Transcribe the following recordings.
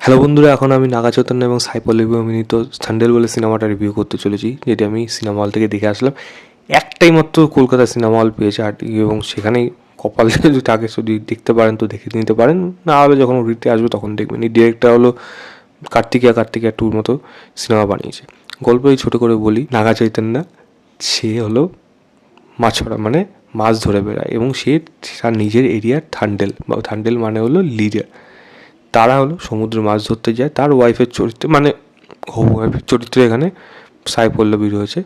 Hello বন্ধুরা, এখন আমি নাগা চৈতন্য এবং সাই পল্লবী অভিনীত থান্ডেল বলে সিনেমাটা রিভিউ করতে চলেছি, যেটি আমি সিনেমা হল থেকে দেখে আসলাম। একটাই মাত্র কলকাতা সিনেমা হল পেয়েছে এবং সেখানেই কপাল যদি থাকে, যদি দেখতে পারেন তো দেখে নিতে পারেন, না হলে যখন ওটিতে আসবে তখন দেখবেন। এই ডিরেক্টর হলো কার্তিকেয়া টুর মতো সিনেমা বানিয়েছে। গল্প এই ছোটো করে বলি, নাগা চৈতন্য সে হলো মাছরা, মানে মাছ ধরে বেড়ায়, এবং সে তার নিজের এরিয়ার থান্ডেল মানে হলো লিডার। তারা হলো সমুদ্রে মাছ ধরতে যায়। তার ওয়াইফের চরিত্রে, মানে হবু ওয়াইফের চরিত্রে এখানে সাই পল্লবী রয়েছে।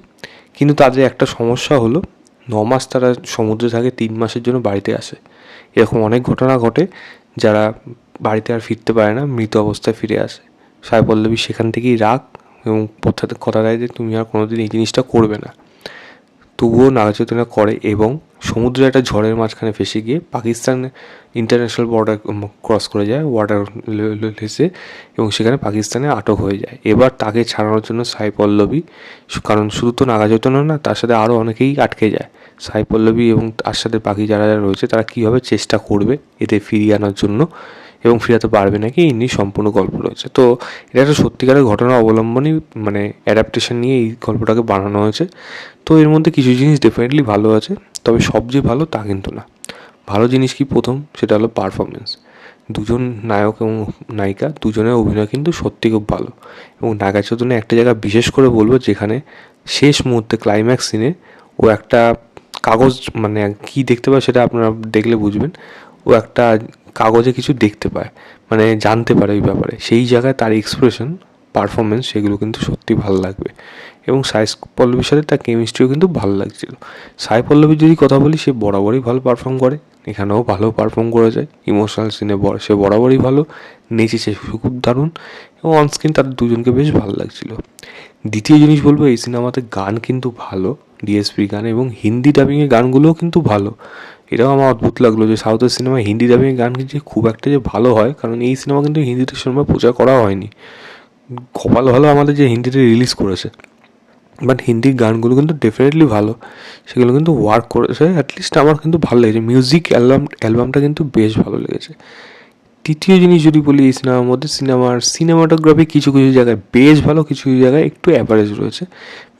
কিন্তু তাদের একটা সমস্যা হলো, 9 মাস তারা সমুদ্রে থাকে, 3 মাসের জন্য বাড়িতে আসে। এরকম অনেক ঘটনা ঘটে, যারা বাড়িতে আর ফিরতে পারে না, মৃত অবস্থায় ফিরে আসে। সাই পল্লবী সেখান থেকেই রাগ এবং কথা দেয় যে তুমি আর কোনোদিন এই জিনিসটা করবে না। তবুও নাগা করে, এবং সমুদ্রে একটা ঝড়ের মাঝখানে ফেসে গিয়ে পাকিস্তান ইন্টারন্যাশনাল বর্ডার ক্রস করে যায়, ওয়াটার লেসে, এবং সেখানে পাকিস্তানে আটক হয়ে যায়। এবার তাকে ছাড়ানোর জন্য সাই পল্লবী, কারণ শুধু তো নাগা না, তার সাথে আরও অনেকেই আটকে যায়। সাই পল্লবী এবং তার সাথে বাকি যারা যারা রয়েছে তারা কীভাবে চেষ্টা করবে এতে ফিরিয়ে আনার জন্য, এবং ফিরাতে পারবে নাকি, এই নিয়ে সম্পূর্ণ গল্প রয়েছে। তো এটা একটা সত্যিকারের ঘটনা অবলম্বনই, মানে অ্যাডাপ্টেশন নিয়ে এই গল্পটাকে বানানো হয়েছে। তো এর মধ্যে কিছু জিনিস ডেফিনেটলি ভালো আছে, তবে সবচেয়ে ভালো তা কিন্তু না। ভালো জিনিস কি, প্রথম সেটা হলো পারফরমেন্স। দুজন নায়ক এবং নায়িকা দুজনের অভিনয় কিন্তু সত্যি খুব ভালো। এবং নাগা চৈতন্য একটা জায়গা বিশেষ করে বলবো, যেখানে শেষ মুহূর্তে ক্লাইম্যাক্স সিনে ও একটা কাগজ, মানে কী দেখতে পায় সেটা আপনারা দেখলে বুঝবেন। ও একটা কাগজে কিছু দেখতে পায়, মানে জানতে পারে এই ব্যাপারে। সেই জায়গায় তার এক্সপ্রেশন, পারফরমেন্স, সেগুলো কিন্তু সত্যি ভালো লাগবে। এবং সাই পল্লবীর সাথে তার কেমিস্ট্রিও কিন্তু ভালো লাগছিল। সাই পল্লবীর যদি কথা বলি, সে বরাবরই ভালো পারফর্ম করে, এখানেও ভালো পারফর্ম করেছে। ইমোশনাল সিনে সে বরাবরই ভালো নেচেছে, খুব দারুণ। এবং অনস্ক্রিন তাদের দুজনকে বেশ ভালো লাগছিল। দ্বিতীয় জিনিস বলবো, এই সিনেমাতে গান কিন্তু ভালো, ডিএসপি গান, এবং হিন্দি ডাবিংয়ের গানগুলোও কিন্তু ভালো। এটাও আমার অদ্ভুত লাগলো যে সাউথের সিনেমায় হিন্দি ডাবিংয়ের গান যে খুব একটা যে ভালো হয়, কারণ এই সিনেমা কিন্তু হিন্দিতে সিনেমা প্রচার করা হয়নি। কপাল ভালো আমাদের যে হিন্দিতে রিলিজ করেছে, বাট হিন্দির গানগুলো কিন্তু ডেফিনেটলি ভালো, সেগুলো কিন্তু ওয়ার্ক করেছে। অ্যাটলিস্ট আমার কিন্তু ভালো লেগেছে, মিউজিক অ্যালবামটা কিন্তু বেশ ভালো লেগেছে। তৃতীয় জিনিস যদি বলি, এই সিনেমার মধ্যে সিনেমাটোগ্রাফি কিছু কিছু জায়গায় বেশ ভালো, কিছু কিছু জায়গায় একটু অ্যাভারেজ রয়েছে।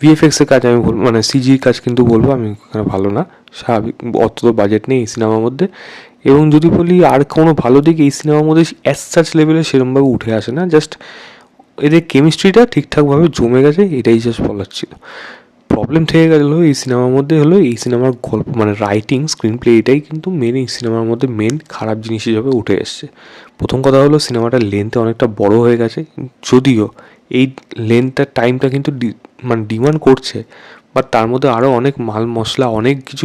ভিএফএক্সের কাজ আমি বলবো, মানে সিজির কাজ কিন্তু বলবো আমি এখানে ভালো না, স্বাভাবিক, অত তো বাজেট নেই এই সিনেমার মধ্যে। এবং যদি বলি আর কোনো ভালো দিক, এই সিনেমার মধ্যে অ্যাজ সাচ লেভেলে সেরকমভাবে উঠে আসে না, জাস্ট এদের কেমিস্ট্রিটা ঠিকঠাকভাবে জমে গেছে, এটাই জাস্ট বলার ছিল। প্রবলেম থেকে গেলো এই সিনেমার মধ্যে হলো, এই সিনেমার গল্প, মানে রাইটিং, স্ক্রিন প্লে, এটাই কিন্তু মেন এই সিনেমার মধ্যে মেন খারাপ জিনিস হিসাবে উঠে এসছে। প্রথম কথা হলো, সিনেমাটার লেন্থে অনেকটা বড় হয়ে গেছে, যদিও এই লেন্থটার টাইমটা কিন্তু মানে ডিমান্ড করছে, বাট তার মধ্যে আরও অনেক মাল মশলা, অনেক কিছু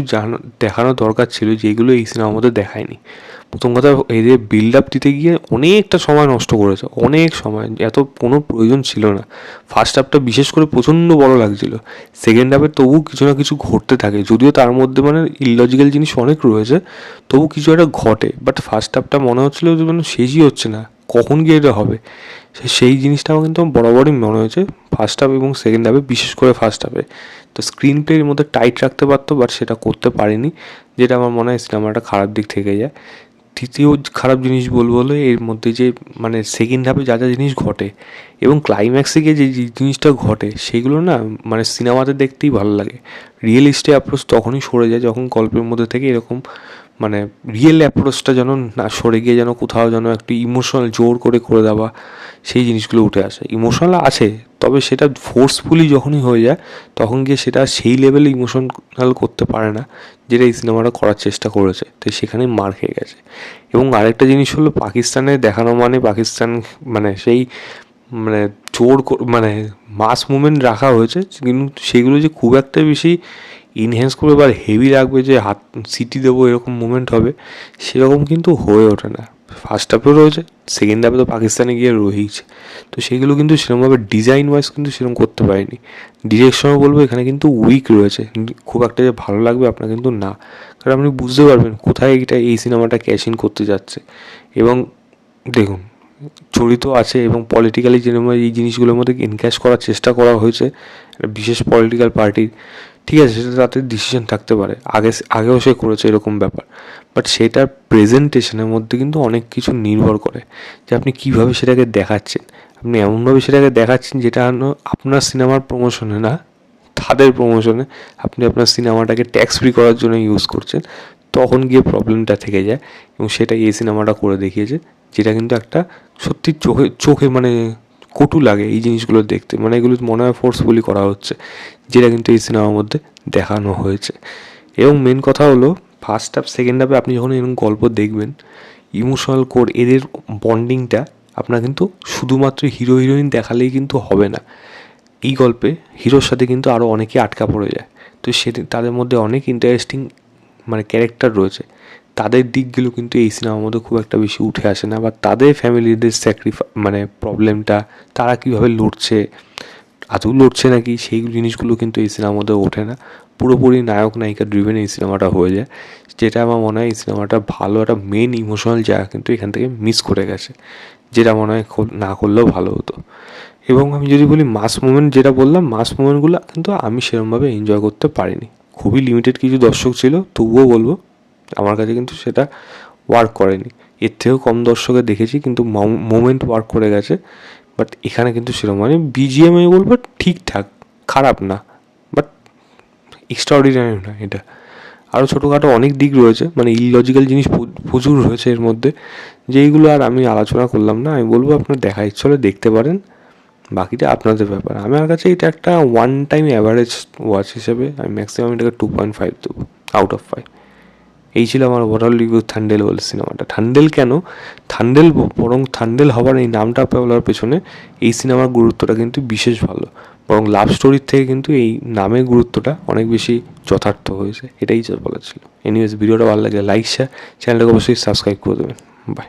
দেখানো দরকার ছিল, যেগুলো এই সিনেমার মধ্যে দেখায়নি। প্রথম কথা, এদের বিল্ড আপ দিতে গিয়ে অনেকটা সময় নষ্ট করেছে, অনেক সময়, এত কোনো প্রয়োজন ছিল না। ফার্স্ট হাফটা বিশেষ করে প্রচণ্ড বড় লাগছিল। সেকেন্ড হাফে তবু কিছু না কিছু ঘটতে থাকে, যদিও তার মধ্যে মানে ইললজিক্যাল জিনিস অনেক রয়েছে, তবু কিছু একটা ঘটে। বাট ফার্স্ট হাফটা মনে হচ্ছিলো যে মানে শেষই হচ্ছে না, কখন গিয়ে এটা হবে। সেই জিনিসটা আমার কিন্তু বরাবরই মনে হয়েছে ফার্স্ট হাফ এবং সেকেন্ড হাফে, বিশেষ করে ফার্স্ট হাফে। তো স্ক্রিন প্লের মধ্যে টাইট রাখতে পারতো, বাট সেটা করতে পারেনি, যেটা আমার মনে হয় সিনেমাটা খারাপ দিক থেকে যায়। তৃতীয় খারাপ জিনিস বলবো হলো, এর মধ্যে যে মানে সেকেন্ড হাফে যা যা জিনিস ঘটে এবং ক্লাইম্যাক্সে গিয়ে যে জিনিসটা ঘটে, সেগুলো না মানে সিনেমাতে দেখতেই ভালো লাগে। রিয়েলিস্টিক অ্যাপ্রোচ তখনই সরে যায় যখন গল্পের মধ্যে থেকে এরকম মানে রিয়েল অ্যাপ্রোচটা যেন না সরে গিয়ে, যেন কোথাও যেন একটু ইমোশনাল জোর করে দেওয়া, সেই জিনিসগুলো উঠে আসে। ইমোশনাল আছে, তবে সেটা ফোর্সফুলি যখনই হয়ে যায়, তখন গিয়ে সেটা সেই লেভেলে ইমোশনাল করতে পারে না, যেটা এই সিনেমাটা করার চেষ্টা করেছে। তো সেখানেই মার খেয়ে গেছে। এবং আরেকটা জিনিস হলো, পাকিস্তানে দেখানো মানে পাকিস্তান, মানে সেই মানে মানে মাস মুভমেন্ট রাখা হয়েছে, কিন্তু সেগুলো যে খুব একটা বেশি ইনহ্যান্স করবে বা হেভি রাখবে, যে হাত সিটি দেবো এরকম মুভমেন্ট হবে, সেরকম কিন্তু হয়ে ওঠে না। ফার্স্ট হাফেও রয়েছে, সেকেন্ড হাফে তো পাকিস্তানে গিয়ে রয়েইছে। তো সেগুলো কিন্তু সেরকমভাবে ডিজাইন ওয়াইজ কিন্তু সেরকম করতে পারেনি। ডিরেকশনও বলবো এখানে কিন্তু উইক রয়েছে, খুব একটা যে ভালো লাগবে আপনার কিন্তু না, কারণ আপনি বুঝতে পারবেন কোথায় এই সিনেমাটা ক্যাশ ইন করতে যাচ্ছে। এবং দেখুন, জড়িত আছে এবং পলিটিক্যালি যেরকম এই জিনিসগুলোর মধ্যে এনক্যাশ করার চেষ্টা করা হয়েছে একটা বিশেষ পলিটিক্যাল পার্টির, ঠিক আছে, সেটা তাদের ডিসিশন থাকতে পারে, আগেও সে করেছে এরকম ব্যাপার, বাট সেটার প্রেজেন্টেশনের মধ্যে কিন্তু অনেক কিছু নির্ভর করে যে আপনি কীভাবে সেটাকে দেখাচ্ছেন। আপনি এমনভাবে সেটাকে দেখাচ্ছেন যেটা আপনার সিনেমার প্রমোশনে না, তাদের প্রমোশনে আপনি আপনার সিনেমাটাকে ট্যাক্স ফ্রি করার জন্য ইউজ করছেন, তখন গিয়ে প্রবলেমটা থেকে যায়। এবং সেটাই এই সিনেমাটা করে দেখিয়েছে, যেটা কিন্তু একটা সত্যি চোখে মানে কটু লাগে এই জিনিসগুলো দেখতে, মানে এগুলো মনে হয় ফোর্সফুলি করা হচ্ছে, যেটা কিন্তু এই সিনেমার মধ্যে দেখানো হয়েছে। এবং মেন কথা হলো ফার্স্ট হাফ সেকেন্ড হাফে আপনি যখন এরকম গল্প দেখবেন, ইমোশনাল কোর এদের বন্ডিংটা আপনার কিন্তু শুধুমাত্র হিরো হিরোইন দেখালেই কিন্তু হবে না। এই গল্পে হিরোর সাথে কিন্তু আরও অনেকে আটকা পড়ে যায়, তো তাদের মধ্যে অনেক ইন্টারেস্টিং মানে ক্যারেক্টার রয়েছে, তাদের দিকগুলো কিন্তু এই সিনেমার মধ্যে খুব একটা বেশি উঠে আসে না, বা তাদের ফ্যামিলিদের মানে প্রবলেমটা, তারা কীভাবে লড়ছে, আদৌ লড়ছে নাকি, সেই জিনিসগুলো কিন্তু এই সিনেমার মধ্যে ওঠে না। পুরোপুরি নায়ক নায়িকা ড্রিভেন এই সিনেমাটা হয়ে যায়, যেটা আমার মনে হয় এই সিনেমাটা ভালো একটা মেন ইমোশনাল জায়গা কিন্তু এখান থেকে মিস করে গেছে, যেটা মনে হয় না করলেও ভালো হতো। এবং আমি যদি বলি মাস মুভমেন্ট, যেটা বললাম মাস মুভমেন্টগুলো কিন্তু আমি সেরকমভাবে এনজয় করতে পারিনি, খুবই লিমিটেড কিছু দর্শক ছিল, তবুও বলবো আমার কাছে কিন্তু সেটা ওয়ার্ক করেনি। এর থেকেও কম দর্শকে দেখেছি কিন্তু মোমেন্ট ওয়ার্ক করে গেছে, বাট এখানে কিন্তু সেরকম মানে বিজিএম আমি বলবো ঠিকঠাক, খারাপ না, বাট এক্সট্রাঅর্ডিনারি না এটা। আরও ছোটোখাটো অনেক দিক রয়েছে, মানে ইললজিক্যাল জিনিস প্রচুর রয়েছে এর মধ্যে, যেইগুলো আর আমি আলোচনা করলাম না। আমি বলবো আপনার দেখা ইচ্ছে হলে দেখতে পারেন, বাকিটা আপনাদের ব্যাপার। আমার কাছে এটা একটা ওয়ান টাইম অ্যাভারেজ ওয়াচ হিসেবে আমি ম্যাক্সিমাম এটাকে 2.5 দেবো আউট অফ 5। এই ছিল আমার ওভারঅল রিভিউ থান্ডেল বলে সিনেমাটা। থান্ডেল কেন, থান্ডেল বরং থান্ডেল হবার এই নামটা বলার পেছনে এই সিনেমার গুরুত্বটা কিন্তু বিশেষ ভালো, বরং লাভ স্টোরির থেকে কিন্তু এই নামের গুরুত্বটা অনেক বেশি যথার্থ হয়েছে, এটাই যা বলার ছিল। এনিওয়েজ ভিডিওটা ভালো লাগলে লাইক শেয়ার, চ্যানেলটাকে অবশ্যই সাবস্ক্রাইব করে দেবেন। বাই।